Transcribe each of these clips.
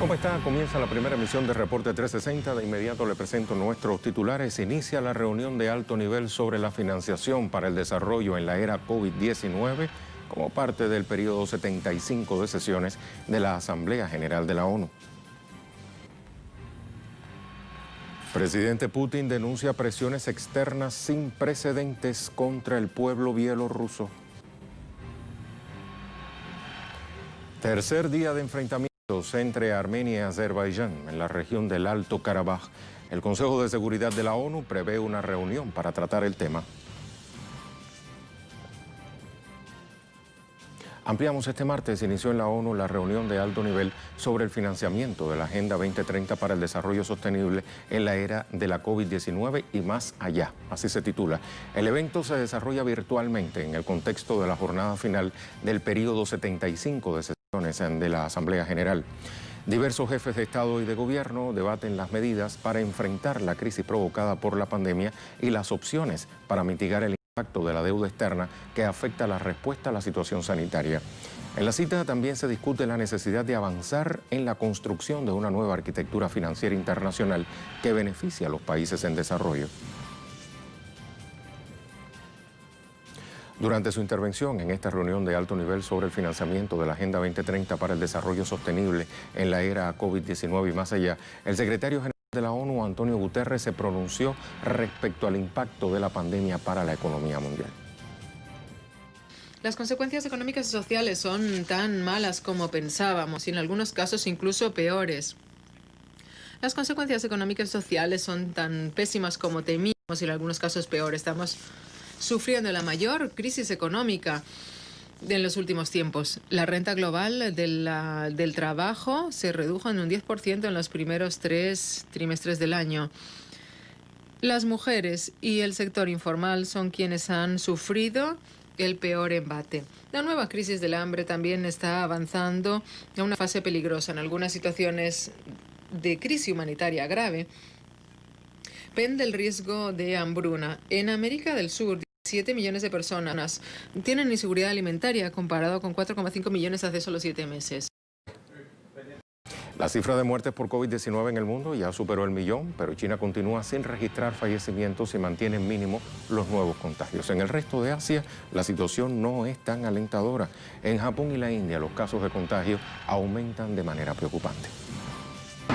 ¿Cómo está? Comienza la primera emisión de Reporte 360. De inmediato le presento nuestros titulares. Inicia la reunión de alto nivel sobre la financiación para el desarrollo en la era COVID-19 como parte del periodo 75 de sesiones de la Asamblea General de la ONU. Presidente Putin denuncia presiones externas sin precedentes contra el pueblo bielorruso. Tercer día de enfrentamientos entre Armenia y Azerbaiyán en la región del Alto Karabaj. El Consejo de Seguridad de la ONU prevé una reunión para tratar el tema. Ampliamos este martes, inició en la ONU la reunión de alto nivel sobre el financiamiento de la Agenda 2030 para el Desarrollo Sostenible en la era de la COVID-19 y más allá, así se titula. El evento se desarrolla virtualmente en el contexto de la jornada final del periodo 75 de sesiones de la Asamblea General. Diversos jefes de Estado y de Gobierno debaten las medidas para enfrentar la crisis provocada por la pandemia y las opciones para mitigar el impacto de la deuda externa que afecta la respuesta a la situación sanitaria. En la cita también se discute la necesidad de avanzar en la construcción de una nueva arquitectura financiera internacional que beneficie a los países en desarrollo. Durante su intervención en esta reunión de alto nivel sobre el financiamiento de la Agenda 2030 para el Desarrollo Sostenible en la era COVID-19 y más allá, el secretario general de la ONU, Antonio Guterres, se pronunció respecto al impacto de la pandemia para la economía mundial. Las consecuencias económicas y sociales son tan malas como pensábamos y en algunos casos incluso peores. Las consecuencias económicas y sociales son tan pésimas como temíamos y en algunos casos peores. Estamos sufriendo la mayor crisis económica en los últimos tiempos. La renta global del trabajo se redujo en un 10% en los primeros 3 trimestres del año. Las mujeres y el sector informal son quienes han sufrido el peor embate. La nueva crisis del hambre también está avanzando a una fase peligrosa. En algunas situaciones de crisis humanitaria grave, pende el riesgo de hambruna. En América del Sur, 7 millones de personas tienen inseguridad alimentaria comparado con 4,5 millones hace solo 7 meses. La cifra de muertes por COVID-19 en el mundo ya superó el 1.000.000, pero China continúa sin registrar fallecimientos y mantiene mínimo los nuevos contagios. En el resto de Asia, la situación no es tan alentadora. En Japón y la India, los casos de contagio aumentan de manera preocupante.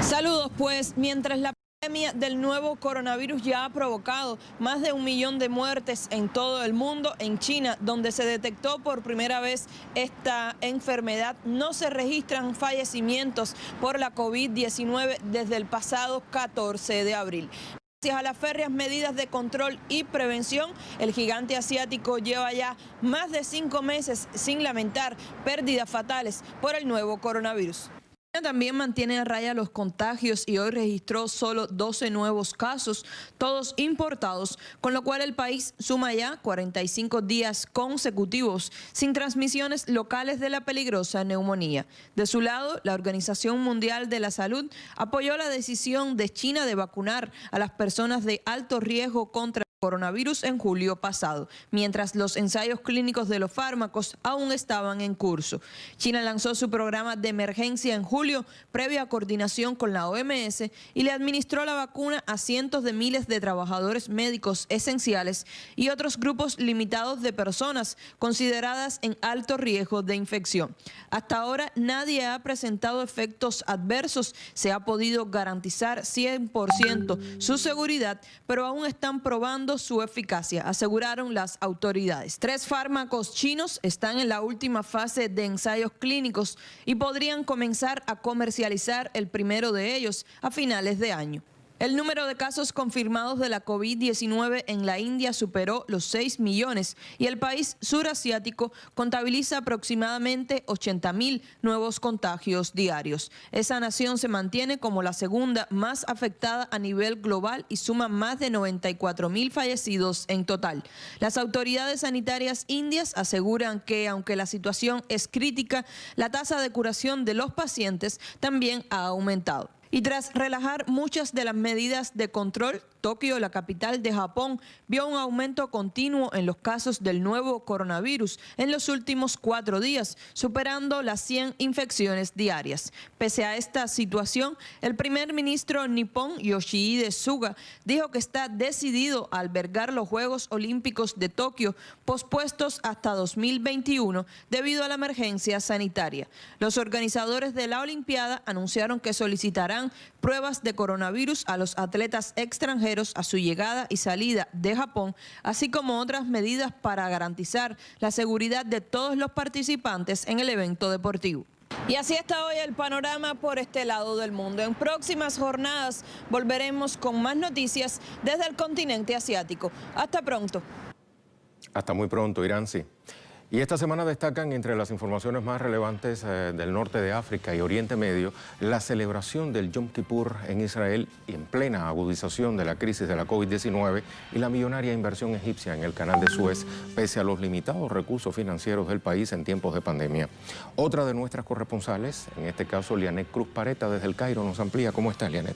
Saludos, pues, mientras la pandemia del nuevo coronavirus ya ha provocado más de 1 millón de muertes en todo el mundo, en China, donde se detectó por primera vez esta enfermedad, no se registran fallecimientos por la COVID-19 desde el pasado 14 de abril. Gracias a las férreas medidas de control y prevención, el gigante asiático lleva ya más de 5 meses sin lamentar pérdidas fatales por el nuevo coronavirus. También mantiene a raya los contagios y hoy registró solo 12 nuevos casos, todos importados, con lo cual el país suma ya 45 días consecutivos sin transmisiones locales de la peligrosa neumonía. De su lado, la Organización Mundial de la Salud apoyó la decisión de China de vacunar a las personas de alto riesgo contra coronavirus en julio pasado, mientras los ensayos clínicos de los fármacos aún estaban en curso. China lanzó su programa de emergencia en julio, previa coordinación con la OMS, y le administró la vacuna a cientos de miles de trabajadores médicos esenciales y otros grupos limitados de personas consideradas en alto riesgo de infección. Hasta ahora nadie ha presentado efectos adversos, se ha podido garantizar 100% su seguridad, pero aún están probando su eficacia, aseguraron las autoridades. 3 fármacos chinos están en la última fase de ensayos clínicos y podrían comenzar a comercializar el primero de ellos a finales de año. El número de casos confirmados de la COVID-19 en la India superó los 6 millones y el país surasiático contabiliza aproximadamente 80.000 nuevos contagios diarios. Esa nación se mantiene como la segunda más afectada a nivel global y suma más de 94.000 fallecidos en total. Las autoridades sanitarias indias aseguran que, aunque la situación es crítica, la tasa de curación de los pacientes también ha aumentado. Y tras relajar muchas de las medidas de control, Tokio, la capital de Japón, vio un aumento continuo en los casos del nuevo coronavirus en los últimos 4 días, superando las 100 infecciones diarias. Pese a esta situación, el primer ministro nipón, Yoshihide Suga, dijo que está decidido a albergar los Juegos Olímpicos de Tokio, pospuestos hasta 2021 debido a la emergencia sanitaria. Los organizadores de la Olimpiada anunciaron que solicitarán pruebas de coronavirus a los atletas extranjeros a su llegada y salida de Japón, así como otras medidas para garantizar la seguridad de todos los participantes en el evento deportivo. Y así está hoy el panorama por este lado del mundo. En próximas jornadas volveremos con más noticias desde el continente asiático. Hasta pronto. Hasta muy pronto, Iranzi. Y esta semana destacan entre las informaciones más relevantes del norte de África y Oriente Medio la celebración del Yom Kippur en Israel y en plena agudización de la crisis de la COVID-19 y la millonaria inversión egipcia en el canal de Suez, pese a los limitados recursos financieros del país en tiempos de pandemia. Otra de nuestras corresponsales, en este caso Lianet Cruz Pareta desde el Cairo, nos amplía. ¿Cómo está, Lianet?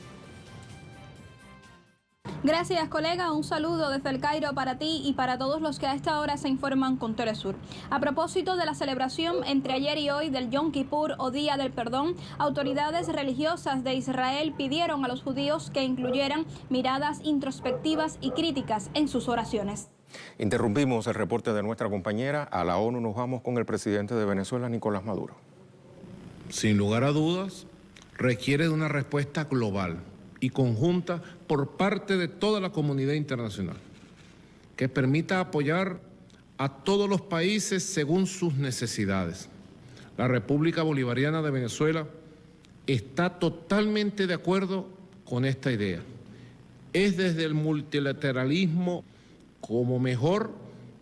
Gracias, colega. Un saludo desde el Cairo para ti y para todos los que a esta hora se informan con Telesur. A propósito de la celebración entre ayer y hoy del Yom Kippur o Día del Perdón, autoridades religiosas de Israel pidieron a los judíos que incluyeran miradas introspectivas y críticas en sus oraciones. Interrumpimos el reporte de nuestra compañera. A la ONU nos vamos con el presidente de Venezuela, Nicolás Maduro. Sin lugar a dudas, requiere de una respuesta global y conjunta por parte de toda la comunidad internacional, que permita apoyar a todos los países según sus necesidades. La República Bolivariana de Venezuela está totalmente de acuerdo con esta idea. Es desde el multilateralismo como mejor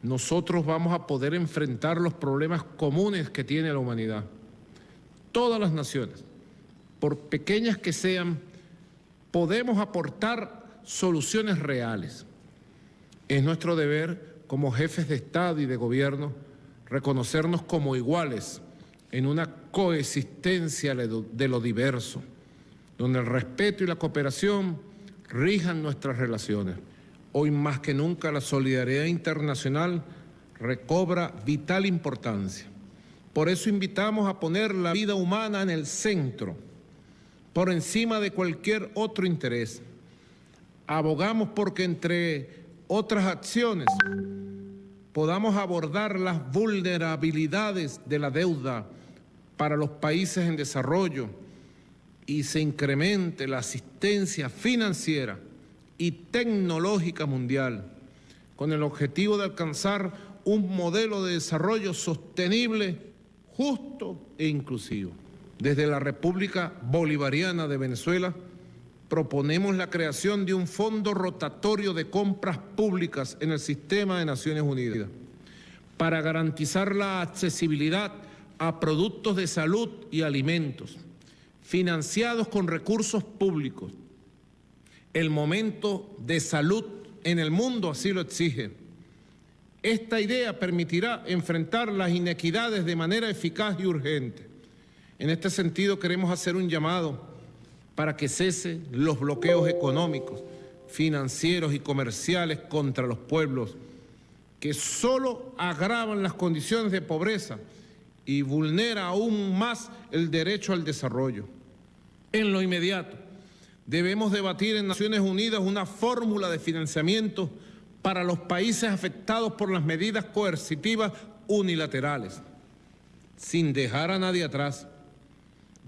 nosotros vamos a poder enfrentar los problemas comunes que tiene la humanidad. Todas las naciones, por pequeñas que sean, podemos aportar soluciones reales. Es nuestro deber como jefes de Estado y de Gobierno reconocernos como iguales en una coexistencia de lo diverso, donde el respeto y la cooperación rijan nuestras relaciones. Hoy más que nunca la solidaridad internacional recobra vital importancia. Por eso invitamos a poner la vida humana en el centro, por encima de cualquier otro interés. Abogamos porque, entre otras acciones, podamos abordar las vulnerabilidades de la deuda para los países en desarrollo y se incremente la asistencia financiera y tecnológica mundial, con el objetivo de alcanzar un modelo de desarrollo sostenible, justo e inclusivo. Desde la República Bolivariana de Venezuela proponemos la creación de un fondo rotatorio de compras públicas en el sistema de Naciones Unidas para garantizar la accesibilidad a productos de salud y alimentos financiados con recursos públicos. El momento de salud en el mundo así lo exige. Esta idea permitirá enfrentar las inequidades de manera eficaz y urgente. En este sentido, queremos hacer un llamado para que cesen los bloqueos económicos, financieros y comerciales contra los pueblos, que solo agravan las condiciones de pobreza y vulnera aún más el derecho al desarrollo. En lo inmediato, debemos debatir en Naciones Unidas una fórmula de financiamiento para los países afectados por las medidas coercitivas unilaterales, sin dejar a nadie atrás.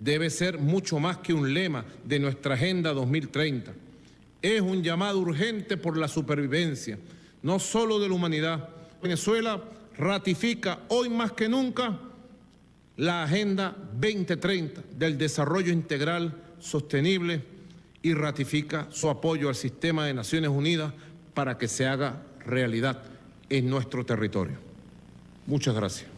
Debe ser mucho más que un lema de nuestra Agenda 2030. Es un llamado urgente por la supervivencia, no solo de la humanidad. Venezuela ratifica hoy más que nunca la Agenda 2030 del desarrollo integral sostenible y ratifica su apoyo al sistema de Naciones Unidas para que se haga realidad en nuestro territorio. Muchas gracias.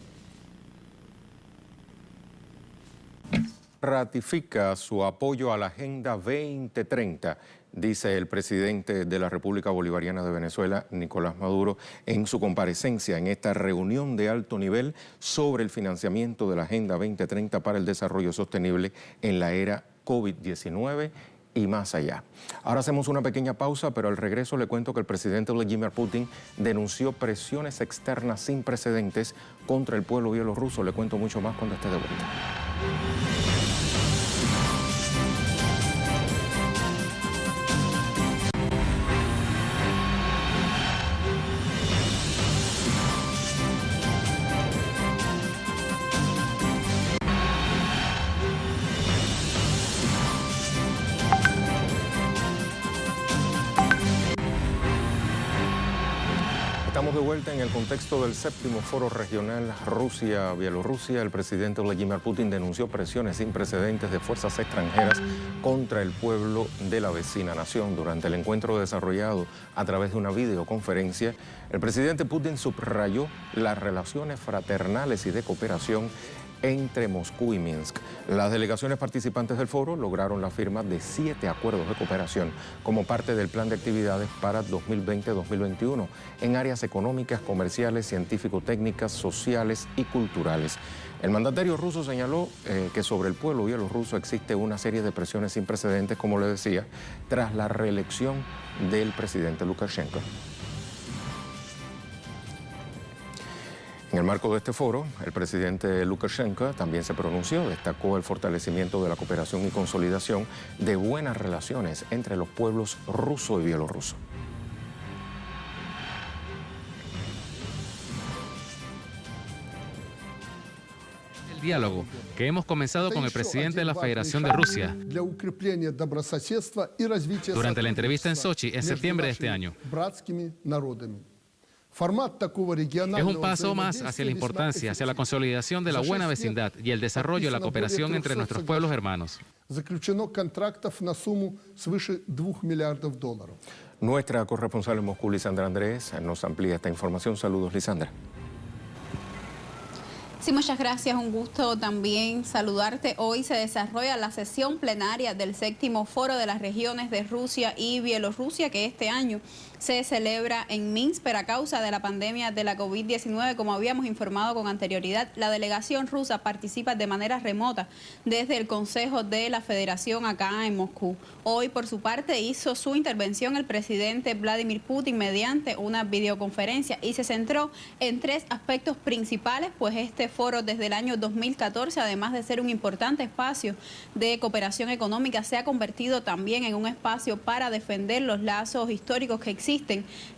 Ratifica su apoyo a la Agenda 2030, dice el presidente de la República Bolivariana de Venezuela, Nicolás Maduro, en su comparecencia en esta reunión de alto nivel sobre el financiamiento de la Agenda 2030 para el desarrollo sostenible en la era COVID-19 y más allá. Ahora hacemos una pequeña pausa, pero al regreso le cuento que el presidente Vladimir Putin denunció presiones externas sin precedentes contra el pueblo bielorruso. Le cuento mucho más cuando esté de vuelta. Estamos de vuelta en el contexto del 7º Foro Regional Rusia-Bielorrusia. El presidente Vladimir Putin denunció presiones sin precedentes de fuerzas extranjeras contra el pueblo de la vecina nación. Durante el encuentro desarrollado a través de una videoconferencia, el presidente Putin subrayó las relaciones fraternales y de cooperación entre Moscú y Minsk. Las delegaciones participantes del foro lograron la firma de 7 acuerdos de cooperación como parte del plan de actividades para 2020-2021 en áreas económicas, comerciales, científico-técnicas, sociales y culturales. El mandatario ruso señaló que sobre el pueblo bielorruso existe una serie de presiones sin precedentes, como le decía, tras la reelección del presidente Lukashenko. En el marco de este foro, el presidente Lukashenko también se pronunció, destacó el fortalecimiento de la cooperación y consolidación de buenas relaciones entre los pueblos ruso y bielorruso. El diálogo que hemos comenzado con el presidente de la Federación de Rusia durante la entrevista en Sochi en septiembre de este año. Es un paso más hacia la importancia, hacia la consolidación de la buena vecindad y el desarrollo de la cooperación entre nuestros pueblos hermanos. Nuestra corresponsal en Moscú, Lisandra Andrés, nos amplía esta información. Saludos, Lisandra. Sí, muchas gracias. Un gusto también saludarte. Hoy se desarrolla la sesión plenaria del 7º Foro de las Regiones de Rusia y Bielorrusia, que este año se celebra en Minsk, pero a causa de la pandemia de la COVID-19, como habíamos informado con anterioridad, la delegación rusa participa de manera remota desde el Consejo de la Federación acá en Moscú. Hoy, por su parte, hizo su intervención el presidente Vladimir Putin mediante una videoconferencia y se centró en 3 aspectos principales, pues este foro desde el año 2014, además de ser un importante espacio de cooperación económica, se ha convertido también en un espacio para defender los lazos históricos que existen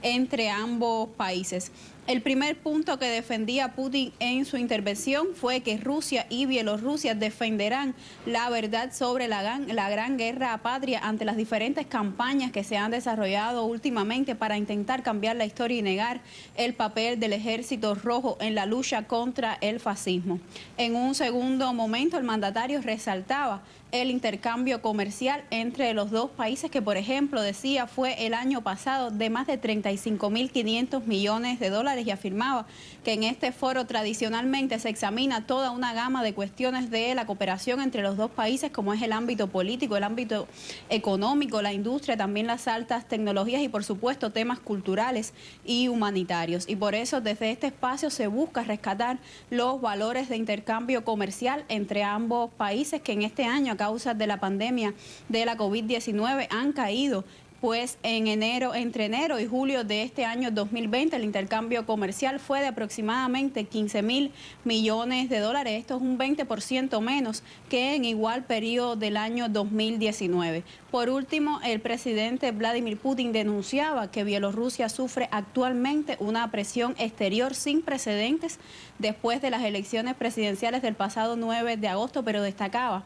entre ambos países. El primer punto que defendía Putin en su intervención fue que Rusia y Bielorrusia defenderán la verdad sobre la gran guerra patria ante las diferentes campañas que se han desarrollado últimamente para intentar cambiar la historia y negar el papel del Ejército Rojo en la lucha contra el fascismo. En un segundo momento, el mandatario resaltaba el intercambio comercial entre los dos países, que por ejemplo decía fue el año pasado de más de 35.500 millones de dólares, y afirmaba que en este foro tradicionalmente se examina toda una gama de cuestiones de la cooperación entre los dos países, como es el ámbito político, el ámbito económico, la industria, también las altas tecnologías y por supuesto temas culturales y humanitarios. Y por eso desde este espacio se busca rescatar los valores de intercambio comercial entre ambos países, que en este año, a causa de la pandemia de la COVID-19, han caído. Pues entre enero y julio de este año 2020 el intercambio comercial fue de aproximadamente 15.000 millones de dólares. Esto es un 20% menos que en igual periodo del año 2019. Por último, el presidente Vladimir Putin denunciaba que Bielorrusia sufre actualmente una presión exterior sin precedentes después de las elecciones presidenciales del pasado 9 de agosto, pero destacaba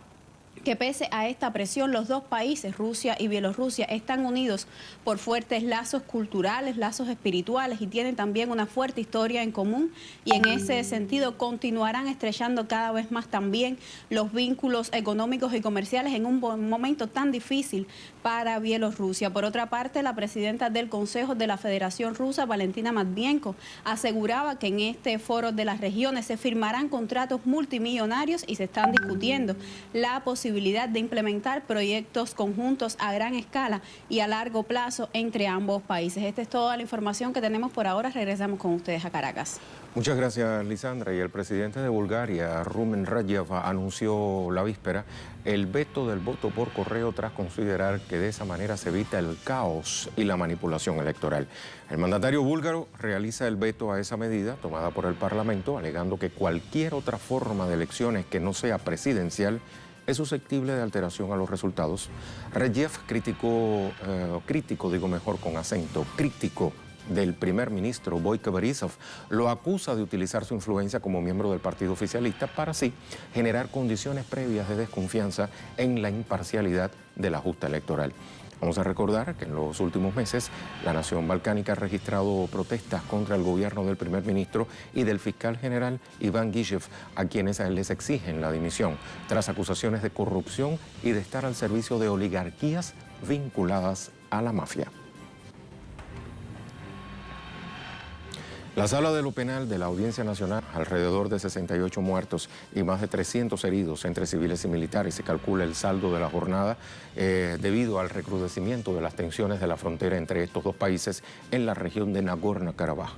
que pese a esta presión, los dos países, Rusia y Bielorrusia, están unidos por fuertes lazos culturales, lazos espirituales, y tienen también una fuerte historia en común, y en ese sentido continuarán estrechando cada vez más también los vínculos económicos y comerciales en un momento tan difícil para Bielorrusia. Por otra parte, la presidenta del Consejo de la Federación Rusa, Valentina Matvienko, aseguraba que en este foro de las regiones se firmarán contratos multimillonarios y se están discutiendo la posibilidad posibilidad de implementar proyectos conjuntos a gran escala y a largo plazo entre ambos países. Esta es toda la información que tenemos por ahora. Regresamos con ustedes a Caracas. Muchas gracias, Lisandra. Y el presidente de Bulgaria, Rumen Radev, anunció la víspera el veto del voto por correo tras considerar que de esa manera se evita el caos y la manipulación electoral. El mandatario búlgaro realiza el veto a esa medida tomada por el Parlamento, alegando que cualquier otra forma de elecciones que no sea presidencial es susceptible de alteración a los resultados. Radev crítico del primer ministro Boyko Borisov, lo acusa de utilizar su influencia como miembro del Partido Oficialista para así generar condiciones previas de desconfianza en la imparcialidad de la justa electoral. Vamos a recordar que en los últimos meses la nación balcánica ha registrado protestas contra el gobierno del primer ministro y del fiscal general Iván Gishev, a quienes les exigen la dimisión, tras acusaciones de corrupción y de estar al servicio de oligarquías vinculadas a la mafia. La Sala de lo Penal de la Audiencia Nacional, alrededor de 68 muertos y más de 300 heridos entre civiles y militares. Se calcula el saldo de la jornada debido al recrudecimiento de las tensiones de la frontera entre estos dos países en la región de Nagorno-Karabaj.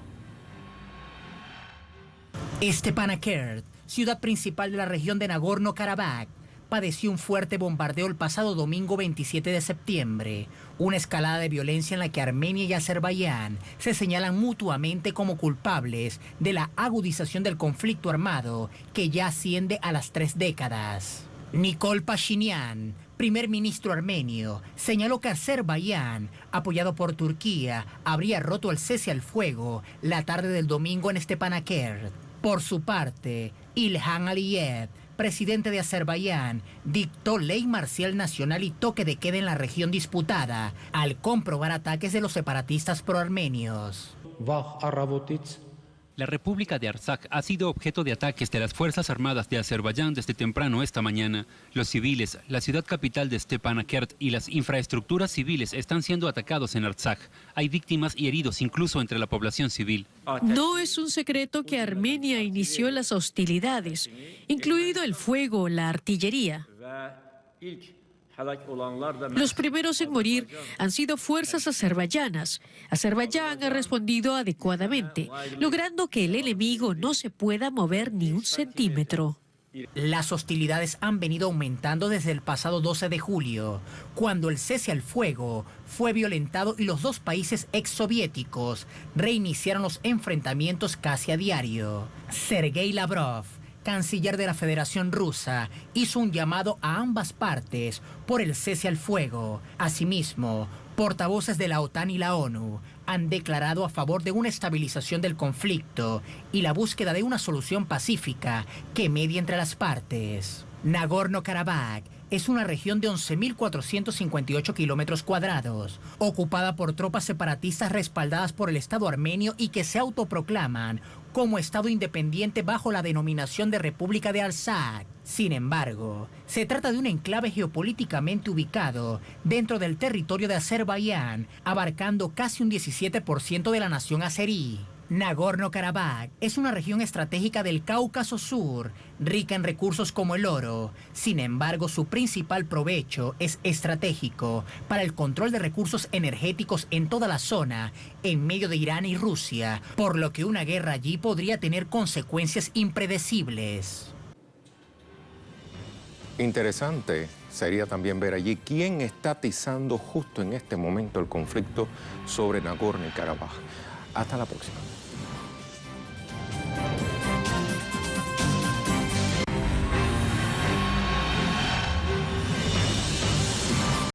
Stepanakert, ciudad principal de la región de Nagorno-Karabaj, padeció un fuerte bombardeo el pasado domingo 27 de septiembre, una escalada de violencia en la que Armenia y Azerbaiyán se señalan mutuamente como culpables de la agudización del conflicto armado que ya asciende a las 3 décadas. Nikol Pashinyan, primer ministro armenio, señaló que Azerbaiyán, apoyado por Turquía, habría roto el cese al fuego la tarde del domingo en Stepanakert. Por su parte, Ilham Aliyev, presidente de Azerbaiyán, dictó ley marcial nacional y toque de queda en la región disputada, al comprobar ataques de los separatistas proarmenios. La República de Artsaj ha sido objeto de ataques de las Fuerzas Armadas de Azerbaiyán desde temprano esta mañana. Los civiles, la ciudad capital de Stepanakert y las infraestructuras civiles están siendo atacados en Artsaj. Hay víctimas y heridos incluso entre la población civil. No es un secreto que Armenia inició las hostilidades, incluido el fuego, la artillería. Los primeros en morir han sido fuerzas azerbaiyanas. Azerbaiyán ha respondido adecuadamente, logrando que el enemigo no se pueda mover ni un centímetro. Las hostilidades han venido aumentando desde el pasado 12 de julio, cuando el cese al fuego fue violentado y los dos países exsoviéticos reiniciaron los enfrentamientos casi a diario. Sergei Lavrov, canciller de la Federación Rusa, hizo un llamado a ambas partes por el cese al fuego. Asimismo, portavoces de la OTAN y la ONU han declarado a favor de una estabilización del conflicto y la búsqueda de una solución pacífica que medie entre las partes. Nagorno-Karabaj es una región de 11.458 kilómetros cuadrados, ocupada por tropas separatistas respaldadas por el Estado armenio y que se autoproclaman como Estado independiente bajo la denominación de República de Artsaj. Sin embargo, se trata de un enclave geopolíticamente ubicado dentro del territorio de Azerbaiyán, abarcando casi un 17% de la nación azerí. Nagorno-Karabaj es una región estratégica del Cáucaso Sur, rica en recursos como el oro. Sin embargo, su principal provecho es estratégico para el control de recursos energéticos en toda la zona, en medio de Irán y Rusia, por lo que una guerra allí podría tener consecuencias impredecibles. Interesante sería también ver allí quién está atizando justo en este momento el conflicto sobre Nagorno-Karabaj. Hasta la próxima.